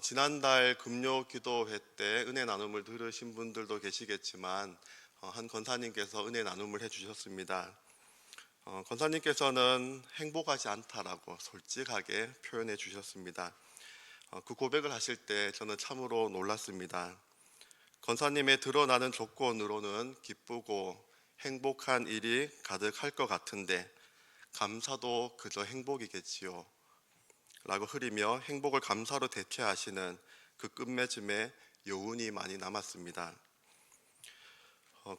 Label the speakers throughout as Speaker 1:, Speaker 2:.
Speaker 1: 지난달 금요 기도회 때 은혜 나눔을 들으신 분들도 계시겠지만 한 권사님께서 은혜 나눔을 해주셨습니다. 권사님께서는 행복하지 않다라고 솔직하게 표현해 주셨습니다. 그 고백을 하실 때 저는 참으로 놀랐습니다. 권사님의 드러나는 조건으로는 기쁘고 행복한 일이 가득할 것 같은데 감사도 그저 행복이겠지요 라고 흐리며 행복을 감사로 대체하시는 그 끝맺음에 여운이 많이 남았습니다.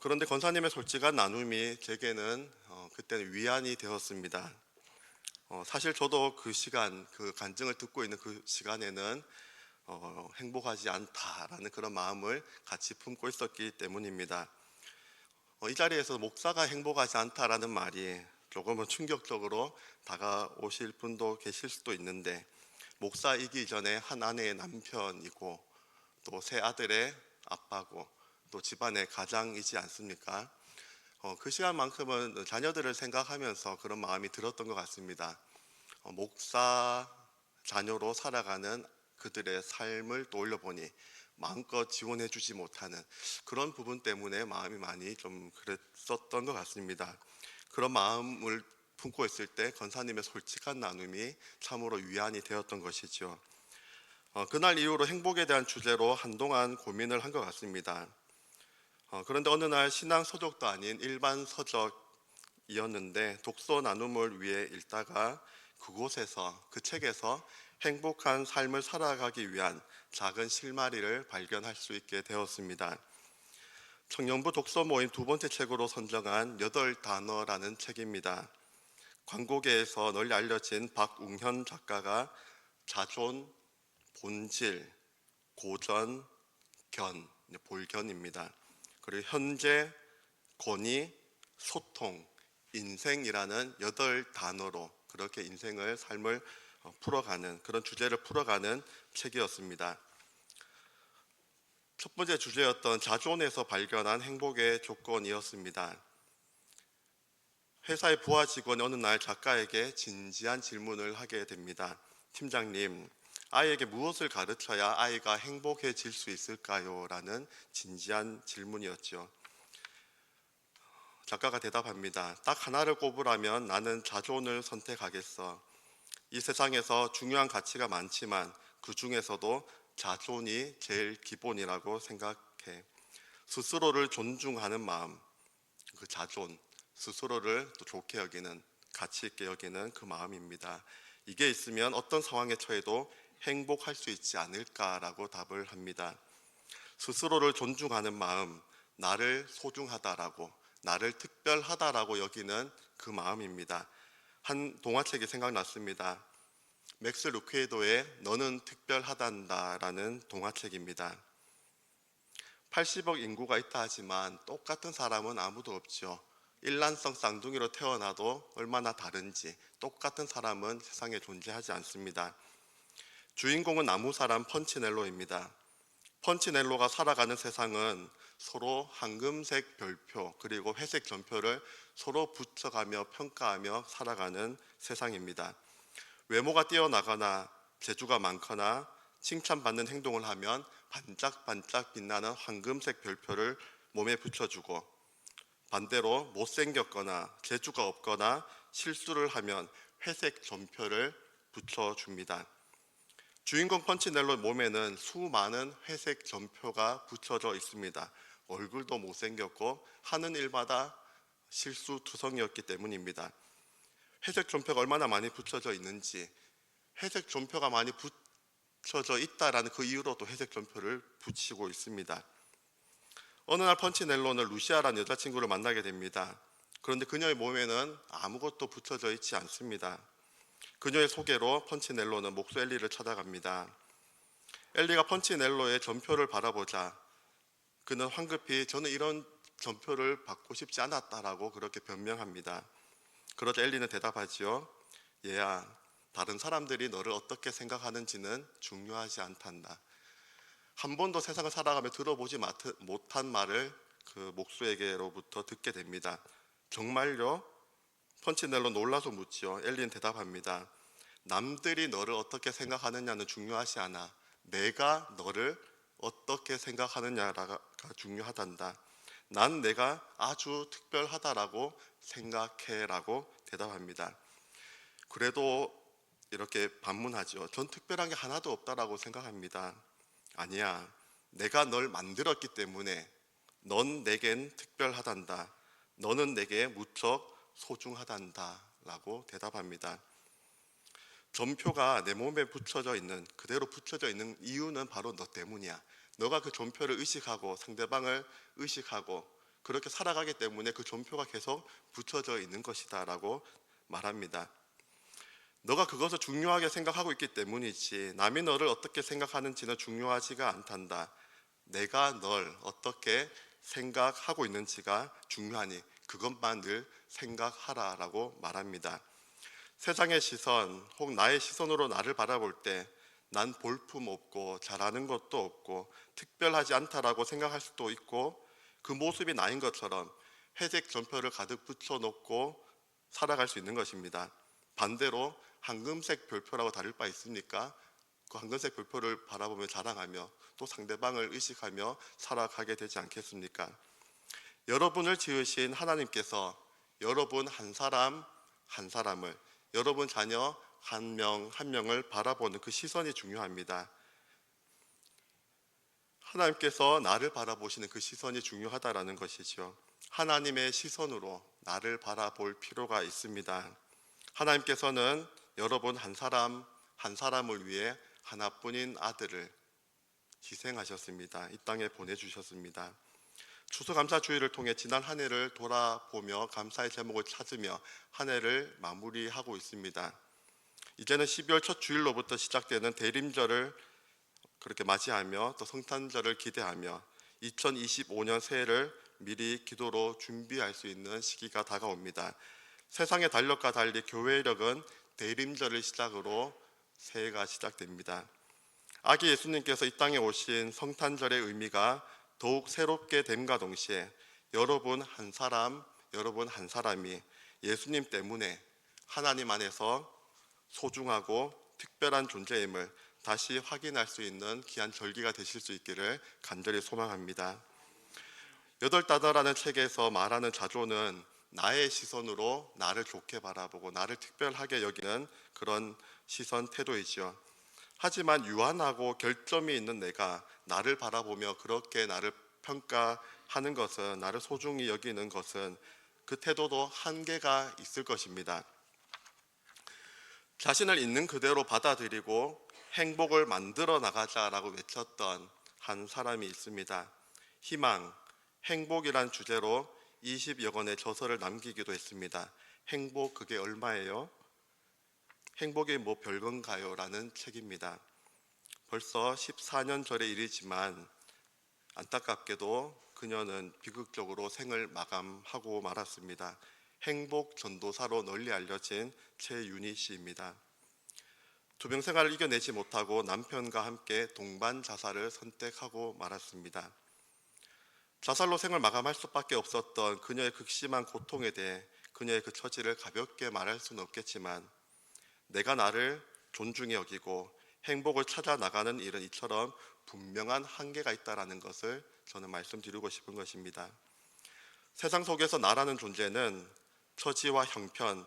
Speaker 1: 그런데 권사님의 솔직한 나눔이 제게는 그때는 위안이 되었습니다. 사실 저도 그 시간, 그 간증을 듣고 있는 그 시간에는 행복하지 않다라는 그런 마음을 같이 품고 있었기 때문입니다. 이 자리에서 목사가 행복하지 않다라는 말이 조금은 충격적으로 다가오실 분도 계실 수도 있는데, 목사이기 전에 한 아내의 남편이고 또 세 아들의 아빠고 또 집안의 가장이지 않습니까? 그 시간만큼은 자녀들을 생각하면서 그런 마음이 들었던 것 같습니다. 목사 자녀로 살아가는 그들의 삶을 떠올려 보니 마음껏 지원해 주지 못하는 그런 부분 때문에 마음이 많이 좀 그랬었던 것 같습니다. 그런 마음을 품고 있을 때 권사님의 솔직한 나눔이 참으로 위안이 되었던 것이죠. 그날 이후로 행복에 대한 주제로 한동안 고민을 한 것 같습니다. 그런데 어느 날 신앙 서적도 아닌 일반 서적이었는데 독서 나눔을 위해 읽다가 그곳에서, 그 책에서 행복한 삶을 살아가기 위한 작은 실마리를 발견할 수 있게 되었습니다. 청년부 독서 모임 두 번째 책으로 선정한 8단어라는 책입니다. 광고계에서 널리 알려진 박웅현 작가가 자존, 본질, 고전, 견, 볼견입니다. 그리고 현재, 권위, 소통, 인생이라는 8단어로 그렇게 인생을, 삶을 풀어가는, 그런 주제를 풀어가는 책이었습니다. 첫 번째 주제였던 자존에서 발견한 행복의 조건이었습니다. 회사의 부하 직원이 어느 날 작가에게 진지한 질문을 하게 됩니다. 팀장님, 아이에게 무엇을 가르쳐야 아이가 행복해질 수 있을까요? 라는 진지한 질문이었죠. 작가가 대답합니다. 딱 하나를 꼽으라면 나는 자존을 선택하겠어. 이 세상에서 중요한 가치가 많지만 그 중에서도 자존이 제일 기본이라고 생각해. 스스로를 존중하는 마음, 그 자존, 스스로를 또 좋게 여기는, 가치 있게 여기는 그 마음입니다. 이게 있으면 어떤 상황에 처해도 행복할 수 있지 않을까라고 답을 합니다. 스스로를 존중하는 마음, 나를 소중하다라고, 나를 특별하다라고 여기는 그 마음입니다. 한 동화책이 생각났습니다. 맥스 루케이도의 너는 특별하단다라는 동화책입니다. 80억 인구가 있다 하지만 똑같은 사람은 아무도 없죠. 일란성 쌍둥이로 태어나도 얼마나 다른지 똑같은 사람은 세상에 존재하지 않습니다. 주인공은 나무사람 펀치넬로입니다. 펀치넬로가 살아가는 세상은 서로 황금색 별표 그리고 회색 전표를 서로 붙여가며 평가하며 살아가는 세상입니다. 외모가 뛰어나거나 재주가 많거나 칭찬받는 행동을 하면 반짝반짝 빛나는 황금색 별표를 몸에 붙여주고, 반대로 못생겼거나 재주가 없거나 실수를 하면 회색 전표를 붙여줍니다. 주인공 펀치넬로 몸에는 수많은 회색 전표가 붙여져 있습니다. 얼굴도 못생겼고 하는 일마다 실수투성이었기 때문입니다. 회색 전표가 얼마나 많이 붙여져 있는지, 회색 전표가 많이 붙여져 있다라는 그 이유로도 회색 전표를 붙이고 있습니다. 어느 날 펀치넬로는 루시아라는 여자친구를 만나게 됩니다. 그런데 그녀의 몸에는 아무것도 붙여져 있지 않습니다. 그녀의 소개로 펀치넬로는 목수 엘리를 찾아갑니다. 엘리가 펀치넬로의 전표를 바라보자 그는 황급히 저는 이런 전표를 받고 싶지 않았다라고 그렇게 변명합니다. 그러자 엘리는 대답하지요. 얘야, 다른 사람들이 너를 어떻게 생각하는지는 중요하지 않단다. 한 번도 세상을 살아가며 들어보지 못한 말을 그 목수에게로부터 듣게 됩니다. 정말요? 펀치넬로 놀라서 묻지요. 엘리는 대답합니다. 남들이 너를 어떻게 생각하느냐는 중요하지 않아. 내가 너를 어떻게 생각하느냐가 중요하단다. 난 내가 아주 특별하다라고 생각해라고 대답합니다. 그래도 이렇게 반문하죠. 전 특별한 게 하나도 없다라고 생각합니다. 아니야. 내가 널 만들었기 때문에 넌 내겐 특별하단다. 너는 내게 무척 소중하단다 라고 대답합니다. 점표가 내 몸에 붙여져 있는, 그대로 붙여져 있는 이유는 바로 너 때문이야. 너가 그 점표를 의식하고 상대방을 의식하고 그렇게 살아가기 때문에 그 점표가 계속 붙여져 있는 것이다 라고 말합니다. 너가 그것을 중요하게 생각하고 있기 때문이지 남이 너를 어떻게 생각하는지는 중요하지가 않단다. 내가 널 어떻게 생각하고 있는지가 중요하니 그것만 늘 생각하라 라고 말합니다. 세상의 시선 혹 나의 시선으로 나를 바라볼 때 난 볼품 없고 잘하는 것도 없고 특별하지 않다라고 생각할 수도 있고 그 모습이 나인 것처럼 회색 점표를 가득 붙여놓고 살아갈 수 있는 것입니다. 반대로 황금색 별표라고 다를 바 있습니까? 그 황금색 별표를 바라보며 자랑하며 또 상대방을 의식하며 살아가게 되지 않겠습니까? 여러분을 지으신 하나님께서 여러분 한 사람 한 사람을, 여러분 자녀 한 명 한 명을 바라보는 그 시선이 중요합니다. 하나님께서 나를 바라보시는 그 시선이 중요하다라는 것이죠. 하나님의 시선으로 나를 바라볼 필요가 있습니다. 하나님께서는 여러분 한 사람 한 사람을 위해 하나뿐인 아들을 희생하셨습니다. 이 땅에 보내주셨습니다. 추수감사주의를 통해 지난 한 해를 돌아보며 감사의 제목을 찾으며 한 해를 마무리하고 있습니다. 이제는 12월 첫 주일로부터 시작되는 대림절을 그렇게 맞이하며 또 성탄절을 기대하며 2025년 새해를 미리 기도로 준비할 수 있는 시기가 다가옵니다. 세상의 달력과 달리 교회력은 대림절을 시작으로 새해가 시작됩니다. 아기 예수님께서 이 땅에 오신 성탄절의 의미가 더욱 새롭게 됨과 동시에 여러분 한 사람, 여러분 한 사람이 예수님 때문에 하나님 안에서 소중하고 특별한 존재임을 다시 확인할 수 있는 귀한 절기가 되실 수 있기를 간절히 소망합니다. 여덟 따다라는 책에서 말하는 자조는 나의 시선으로 나를 좋게 바라보고 나를 특별하게 여기는 그런 시선 태도이죠. 하지만 유한하고 결점이 있는 내가 나를 바라보며 그렇게 나를 평가하는 것은, 나를 소중히 여기는 것은 그 태도도 한계가 있을 것입니다. 자신을 있는 그대로 받아들이고 행복을 만들어 나가자라고 외쳤던 한 사람이 있습니다. 희망, 행복이란 주제로 20여 권의 저서를 남기기도 했습니다. 행복 그게 얼마예요? 행복이 뭐 별건가요? 라는 책입니다. 벌써 14년 전의 일이지만 안타깝게도 그녀는 비극적으로 생을 마감하고 말았습니다. 행복 전도사로 널리 알려진 최윤희 씨입니다. 투병 생활을 이겨내지 못하고 남편과 함께 동반 자살을 선택하고 말았습니다. 자살로 생을 마감할 수밖에 없었던 그녀의 극심한 고통에 대해 그녀의 그 처지를 가볍게 말할 수는 없겠지만 내가 나를 존중해 여기고 행복을 찾아 나가는 일은 이처럼 분명한 한계가 있다는 것을 저는 말씀드리고 싶은 것입니다. 세상 속에서 나라는 존재는 처지와 형편,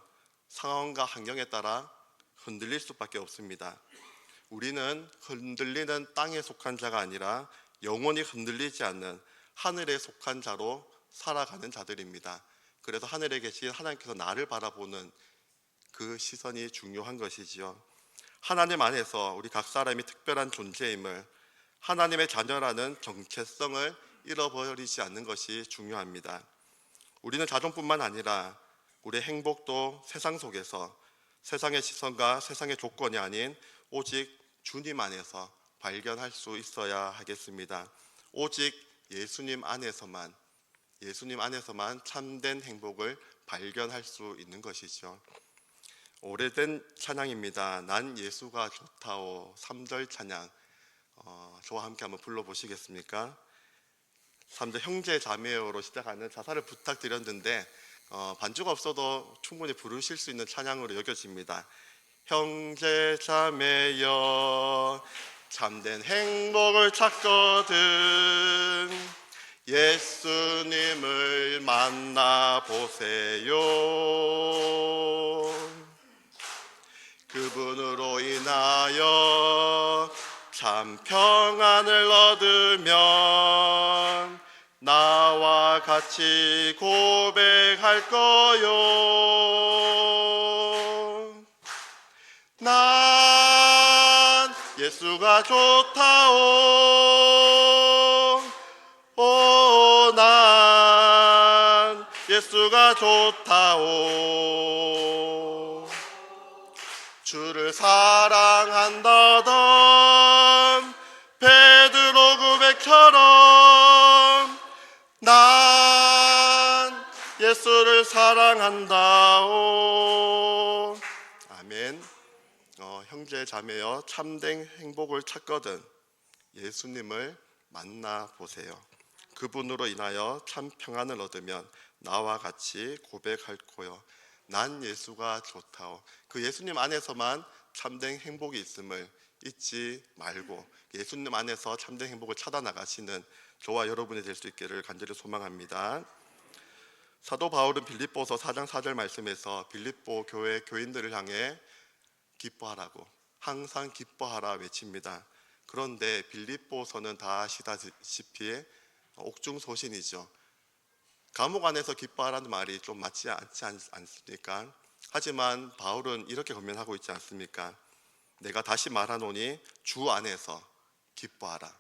Speaker 1: 상황과 환경에 따라 흔들릴 수밖에 없습니다. 우리는 흔들리는 땅에 속한 자가 아니라 영원히 흔들리지 않는 하늘에 속한 자로 살아가는 자들입니다. 그래서 하늘에 계신 하나님께서 나를 바라보는 그 시선이 중요한 것이지요. 하나님 안에서 우리 각 사람이 특별한 존재임을, 하나님의 자녀라는 정체성을 잃어버리지 않는 것이 중요합니다. 우리는 자존뿐만 아니라 우리의 행복도 세상 속에서 세상의 시선과 세상의 조건이 아닌 오직 주님 안에서 발견할 수 있어야 하겠습니다. 오직 예수님 안에서만 참된 행복을 발견할 수 있는 것이죠. 오래된 찬양입니다. 난 예수가 좋다오. 3절 찬양 저와 함께 한번 불러보시겠습니까? 3절 형제 자매요로 시작하는 자사를 부탁드렸는데 반주가 없어도 충분히 부르실 수 있는 찬양으로 여겨집니다. 형제 자매여 참된 행복을 찾거든 예수님을 만나보세요. 그분으로 인하여 참 평안을 얻으면 나와 같이 고백할 거요. 난 예수가 좋다오. 오, 난 예수가 좋다오. 주를 사랑한다던 베드로 고백처럼 난 예수를 사랑한다오. 아멘. 형제 자매여, 참된 행복을 찾거든 예수님을 만나보세요. 그분으로 인하여 참 평안을 얻으면 나와 같이 고백할 거요. 난 예수가 좋다오. 그 예수님 안에서만 참된 행복이 있음을 잊지 말고 예수님 안에서 참된 행복을 찾아 나가시는 저와 여러분이 될 수 있기를 간절히 소망합니다. 사도 바울은 빌립보서 4장 4절 말씀에서 빌립보 교회 교인들을 향해 기뻐하라고, 항상 기뻐하라 외칩니다. 그런데 빌립보서는 다 아시다시피 옥중소신이죠. 감옥 안에서 기뻐하라는 말이 좀 맞지 않지 않습니까? 하지만 바울은 이렇게 권면하고 있지 않습니까? 내가 다시 말하노니 주 안에서 기뻐하라.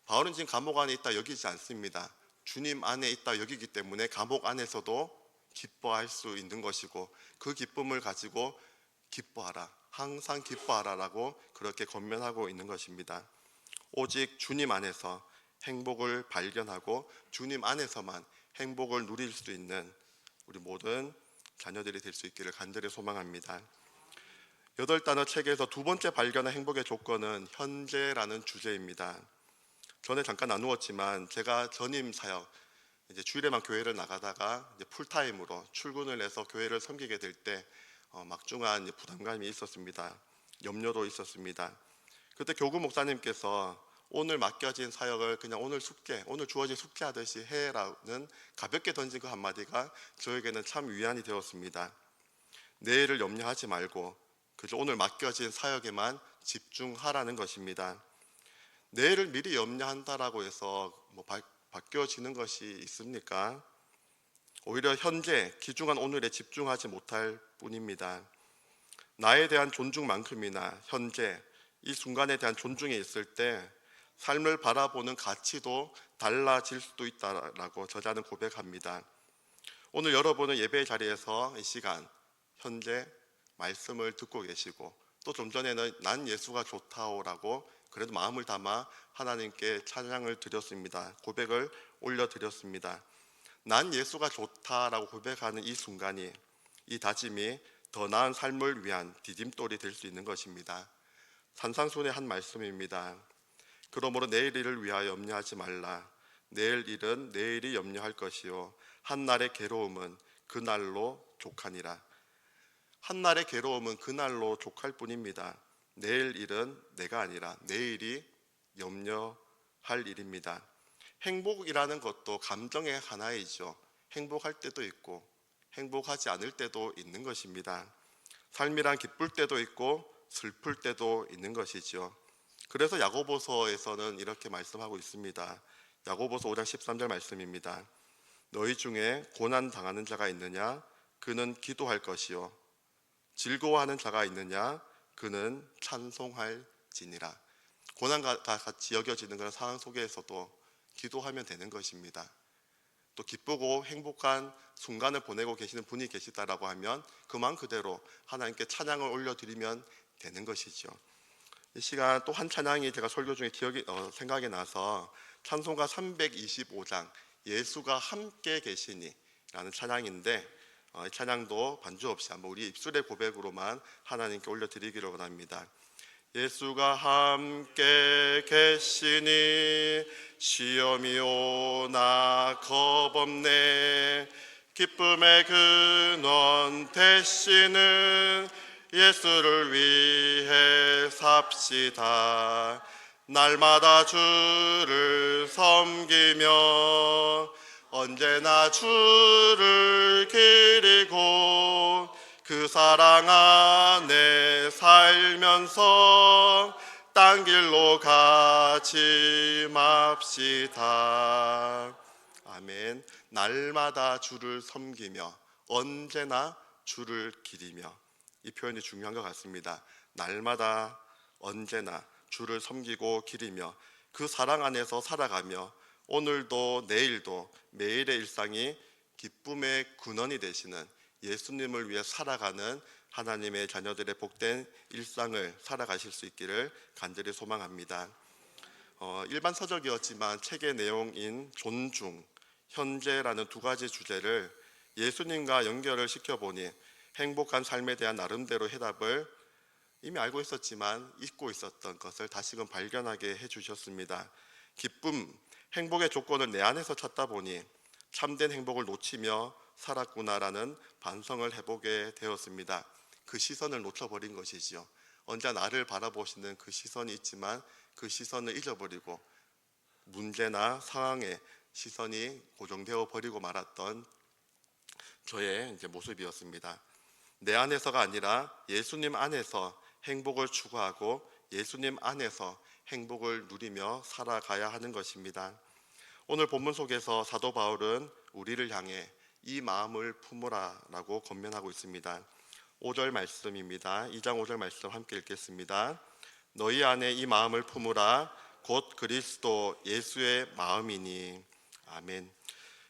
Speaker 1: 바울은 지금 감옥 안에 있다 여기지 않습니다. 주님 안에 있다 여기기 때문에 감옥 안에서도 기뻐할 수 있는 것이고 그 기쁨을 가지고 기뻐하라, 항상 기뻐하라라고 그렇게 권면하고 있는 것입니다. 오직 주님 안에서 행복을 발견하고 주님 안에서만 행복을 누릴 수 있는 우리 모든 자녀들이 될 수 있기를 간절히 소망합니다. 8단어 책에서 두 번째 발견한 행복의 조건은 현재라는 주제입니다. 전에 잠깐 나누었지만 제가 전임 사역, 이제 주일에만 교회를 나가다가 이제 풀타임으로 출근을 해서 교회를 섬기게 될 때 막중한 부담감이 있었습니다. 염려도 있었습니다. 그때 교구 목사님께서 오늘 맡겨진 사역을 그냥 오늘 주어진 숙제하듯이 해라는 가볍게 던진 그 한마디가 저에게는 참 위안이 되었습니다. 내일을 염려하지 말고 그저 오늘 맡겨진 사역에만 집중하라는 것입니다. 내일을 미리 염려한다라고 해서 바뀌어지는 것이 있습니까? 오히려 현재 귀중한 오늘에 집중하지 못할 뿐입니다. 나에 대한 존중만큼이나 현재 이 순간에 대한 존중이 있을 때 삶을 바라보는 가치도 달라질 수도 있다라고 저자는 고백합니다. 오늘 여러분은 예배 자리에서 이 시간 현재 말씀을 듣고 계시고 또 좀 전에는 난 예수가 좋다오라고 그래도 마음을 담아 하나님께 찬양을 드렸습니다. 고백을 올려드렸습니다. 난 예수가 좋다라고 고백하는 이 순간이, 이 다짐이 더 나은 삶을 위한 디딤돌이 될 수 있는 것입니다. 산상순의 한 말씀입니다. 그러므로 내일 일을 위하여 염려하지 말라. 내일 일은 내일이 염려할 것이요 한날의 괴로움은 그날로 족하니라. 한날의 괴로움은 그날로 족할 뿐입니다. 내일 일은 내가 아니라 내일이 염려할 일입니다. 행복이라는 것도 감정의 하나이죠. 행복할 때도 있고 행복하지 않을 때도 있는 것입니다. 삶이란 기쁠 때도 있고 슬플 때도 있는 것이죠. 그래서 야고보서에서는 이렇게 말씀하고 있습니다. 야고보서 5장 13절 말씀입니다. 너희 중에 고난 당하는 자가 있느냐? 그는 기도할 것이요 즐거워하는 자가 있느냐? 그는 찬송할지니라. 고난과 같이 여겨지는 그런 상황 속에서도 기도하면 되는 것입니다. 또 기쁘고 행복한 순간을 보내고 계시는 분이 계시다라고 하면 그 마음 그대로 하나님께 찬양을 올려드리면 되는 것이죠. 이 시간 또 한 찬양이 제가 설교 중에 생각이 나서 찬송가 325장 예수가 함께 계시니 라는 찬양인데 이 찬양도 반주 없이 한번 우리 입술의 고백으로만 하나님께 올려드리기를 원합니다. 예수가 함께 계시니 시험이 오나 겁없네. 기쁨의 근원 되시는 예수를 위해 삽시다. 날마다 주를 섬기며 언제나 주를 기리고 그 사랑 안에 살면서 딴 길로 가지 맙시다. 아멘. 날마다 주를 섬기며 언제나 주를 기리며, 이 표현이 중요한 것 같습니다. 날마다 언제나 주를 섬기고 기리며 그 사랑 안에서 살아가며 오늘도 내일도 매일의 일상이 기쁨의 근원이 되시는 예수님을 위해 살아가는 하나님의 자녀들의 복된 일상을 살아가실 수 있기를 간절히 소망합니다. 일반 서적이었지만 책의 내용인 존중, 현재라는 두 가지 주제를 예수님과 연결을 시켜보니 행복한 삶에 대한 나름대로 해답을 이미 알고 있었지만 잊고 있었던 것을 다시금 발견하게 해주셨습니다. 기쁨, 행복의 조건을 내 안에서 찾다 보니 참된 행복을 놓치며 살았구나라는 반성을 해보게 되었습니다. 그 시선을 놓쳐버린 것이지요. 언제나 나를 바라보시는 그 시선이 있지만 그 시선을 잊어버리고 문제나 상황에 시선이 고정되어 버리고 말았던 저의 모습이었습니다. 내 안에서가 아니라 예수님 안에서 행복을 추구하고 예수님 안에서 행복을 누리며 살아가야 하는 것입니다. 오늘 본문 속에서 사도 바울은 우리를 향해 이 마음을 품으라 라고 권면하고 있습니다. 5절 말씀입니다. 2장 5절 말씀 함께 읽겠습니다. 너희 안에 이 마음을 품으라 곧 그리스도 예수의 마음이니. 아멘.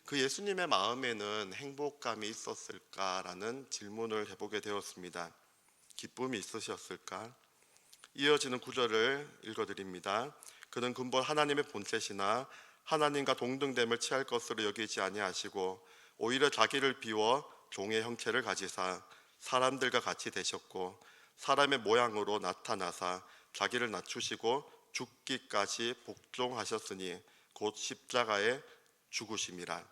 Speaker 1: 그 예수님의 마음에는 행복감이 있었을까라는 질문을 해보게 되었습니다. 기쁨이 있으셨을까? 이어지는 구절을 읽어드립니다. 그는 근본 하나님의 본체시나 하나님과 동등됨을 취할 것으로 여기지 아니하시고 오히려 자기를 비워 종의 형체를 가지사 사람들과 같이 되셨고 사람의 모양으로 나타나사 자기를 낮추시고 죽기까지 복종하셨으니 곧 십자가에 죽으심이라.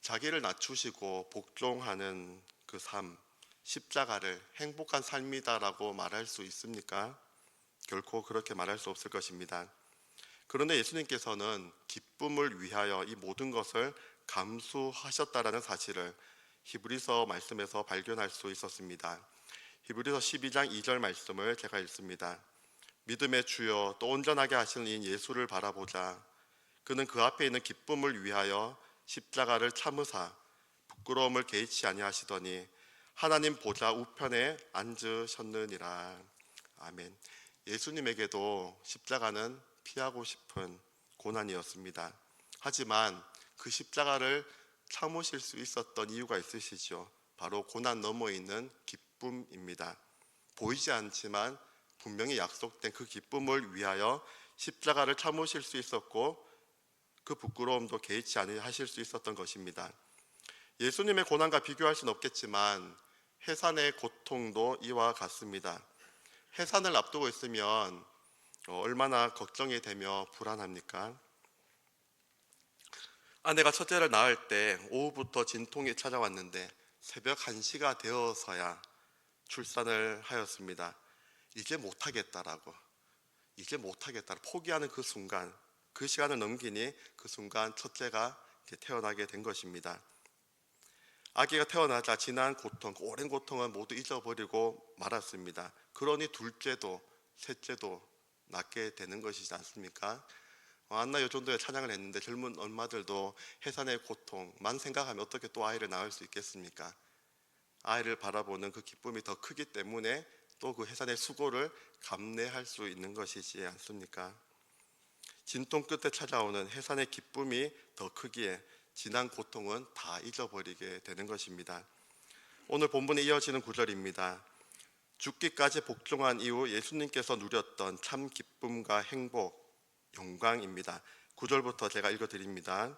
Speaker 1: 자기를 낮추시고 복종하는 그 삶, 십자가를 행복한 삶이다라고 말할 수 있습니까? 결코 그렇게 말할 수 없을 것입니다. 그런데 예수님께서는 기쁨을 위하여 이 모든 것을 감수하셨다라는 사실을 히브리서 말씀에서 발견할 수 있었습니다. 히브리서 12장 2절 말씀을 제가 읽습니다. 믿음의 주여 또 온전하게 하시는 이 예수를 바라보자. 그는 그 앞에 있는 기쁨을 위하여 십자가를 참으사 부끄러움을 개의치 아니하시더니 하나님 보좌 우편에 앉으셨느니라. 아멘. 예수님에게도 십자가는 피하고 싶은 고난이었습니다. 하지만 그 십자가를 참으실 수 있었던 이유가 있으시죠. 바로 고난 너머에 있는 기쁨입니다. 보이지 않지만 분명히 약속된 그 기쁨을 위하여 십자가를 참으실 수 있었고 그 부끄러움도 개의치 아니하실 수 있었던 것입니다. 예수님의 고난과 비교할 수는 없겠지만 해산의 고통도 이와 같습니다. 해산을 앞두고 있으면 얼마나 걱정이 되며 불안합니까? 아내가 첫째를 낳을 때 오후부터 진통이 찾아왔는데 새벽 1시가 되어서야 출산을 하였습니다. 이제 못하겠다라고 포기하는 그 순간, 그 시간을 넘기니 그 순간 첫째가 태어나게 된 것입니다. 아기가 태어나자 지난 고통, 오랜 고통은 모두 잊어버리고 말았습니다. 그러니 둘째도 셋째도 낳게 되는 것이지 않습니까? 안나 요정도의 찬양을 했는데 젊은 엄마들도 해산의 고통만 생각하면 어떻게 또 아이를 낳을 수 있겠습니까? 아이를 바라보는 그 기쁨이 더 크기 때문에 또 그 해산의 수고를 감내할 수 있는 것이지 않습니까? 진통 끝에 찾아오는 해산의 기쁨이 더 크기에 지난 고통은 다 잊어버리게 되는 것입니다. 오늘 본문에 이어지는 구절입니다. 죽기까지 복종한 이후 예수님께서 누렸던 참 기쁨과 행복, 영광입니다. 9절부터 제가 읽어드립니다.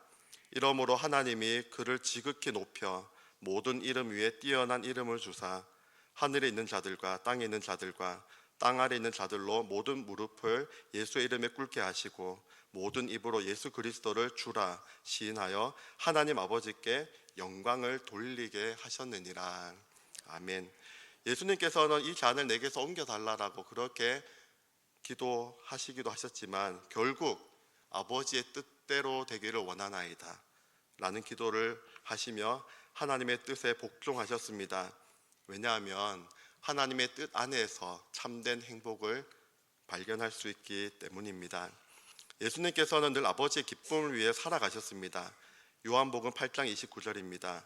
Speaker 1: 이러므로 하나님이 그를 지극히 높여 모든 이름 위에 뛰어난 이름을 주사 하늘에 있는 자들과 땅에 있는 자들과 땅 아래 있는 자들로 모든 무릎을 예수의 이름에 꿇게 하시고 모든 입으로 예수 그리스도를 주라 시인하여 하나님 아버지께 영광을 돌리게 하셨느니라. 아멘. 예수님께서는 이 잔을 내게서 옮겨달라고 그렇게 기도하시기도 하셨지만 결국 아버지의 뜻대로 되기를 원하나이다 라는 기도를 하시며 하나님의 뜻에 복종하셨습니다. 왜냐하면 하나님의 뜻 안에서 참된 행복을 발견할 수 있기 때문입니다. 예수님께서는 늘 아버지의 기쁨을 위해 살아가셨습니다. 요한복음 8장 29절입니다.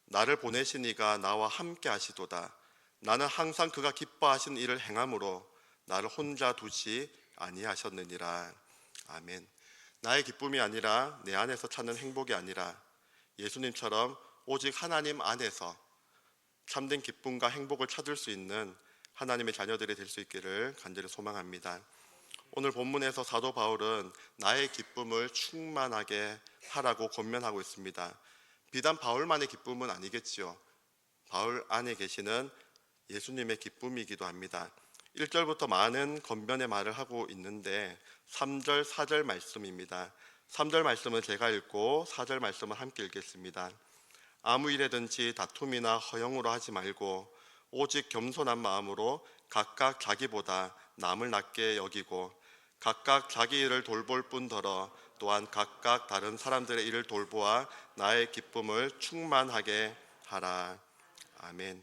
Speaker 1: 나를 보내신 이가 나와 함께 하시도다. 나는 항상 그가 기뻐하신 일을 행함으로 나를 혼자 두지 아니하셨느니라. 아멘. 나의 기쁨이 아니라 내 안에서 찾는 행복이 아니라 예수님처럼 오직 하나님 안에서 참된 기쁨과 행복을 찾을 수 있는 하나님의 자녀들이 될 수 있기를 간절히 소망합니다. 오늘 본문에서 사도 바울은 나의 기쁨을 충만하게 하라고 권면하고 있습니다. 비단 바울만의 기쁨은 아니겠지요. 바울 안에 계시는 예수님의 기쁨이기도 합니다. 1절부터 많은 권면의 말을 하고 있는데 3절, 4절 말씀입니다. 3절 말씀은 제가 읽고 4절 말씀을 함께 읽겠습니다. 아무 일에든지 다툼이나 허영으로 하지 말고 오직 겸손한 마음으로 각각 자기보다 남을 낮게 여기고 각각 자기 일을 돌볼 뿐더러 또한 각각 다른 사람들의 일을 돌보아 나의 기쁨을 충만하게 하라. 아멘.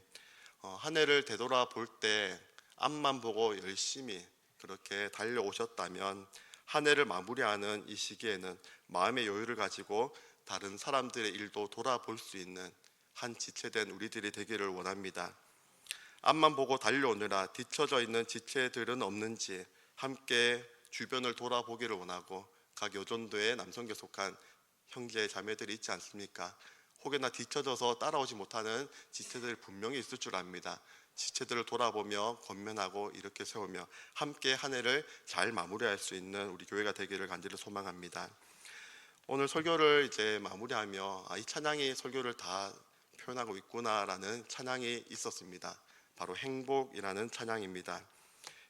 Speaker 1: 한 해를 되돌아볼 때 앞만 보고 열심히 그렇게 달려오셨다면 한 해를 마무리하는 이 시기에는 마음의 여유를 가지고 다른 사람들의 일도 돌아볼 수 있는 한 지체된 우리들이 되기를 원합니다. 앞만 보고 달려오느라 뒤처져 있는 지체들은 없는지 함께 주변을 돌아보기를 원하고 각 여전도의 남성교에 속한 형제 자매들이 있지 않습니까? 혹여나 뒤처져서 따라오지 못하는 지체들이 분명히 있을 줄 압니다. 지체들을 돌아보며 권면하고 이렇게 세우며 함께 한 해를 잘 마무리할 수 있는 우리 교회가 되기를 간절히 소망합니다. 오늘 설교를 이제 마무리하며 이 찬양이 설교를 다 표현하고 있구나라는 찬양이 있었습니다. 바로 행복이라는 찬양입니다.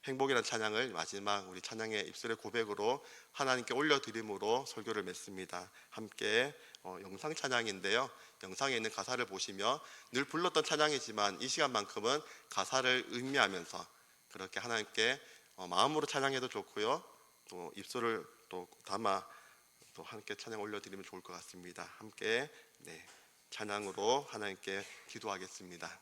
Speaker 1: 행복이라는 찬양을 마지막 우리 찬양의 입술의 고백으로 하나님께 올려드림으로 설교를 맺습니다. 함께 영상 찬양인데요. 영상에 있는 가사를 보시며 늘 불렀던 찬양이지만 이 시간만큼은 가사를 의미하면서 그렇게 하나님께 마음으로 찬양해도 좋고요. 또 입술을 또 담아 또 함께 찬양 올려드리면 좋을 것 같습니다. 함께 찬양으로 하나님께 기도하겠습니다.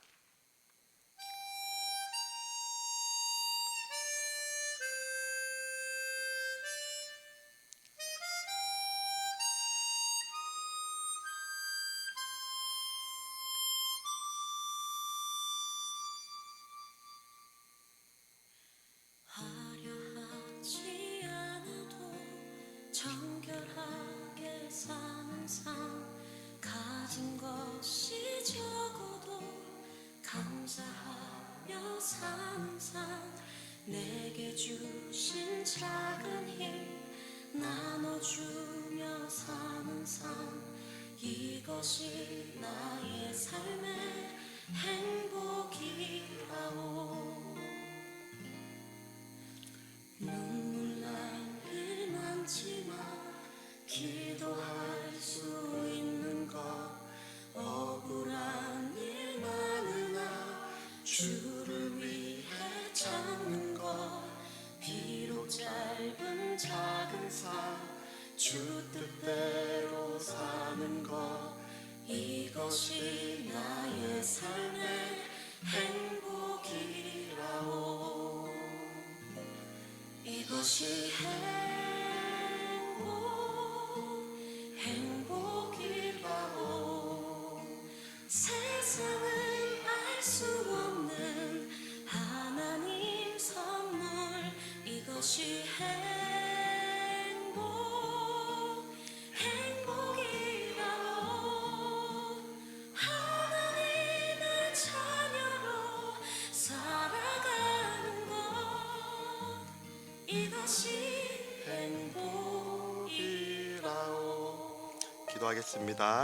Speaker 2: 화려하지 않아도 정결하게 사는 삶, 가진 것이 적어도 감사하며 사는 삶, 내게 주신 작은 힘 나눠주며 사는 삶, 이것이 나의 삶의 행복이라오. 눈물 날 일 많지만 기도할 수 있는 것, 억울한 일 많으나 주를 위해 참는 것, 비록 짧은 작은 삶 주 뜻대로 사는 것, 이것이 나의 삶의 행복이라오. 이것이 행복이라오. 세상은 알 수 없는 하나님 선물, 이것이 행복이라오. 하나님의 자녀로 살아가는 것, 이것이 행복이라오.
Speaker 1: 기도하겠습니다.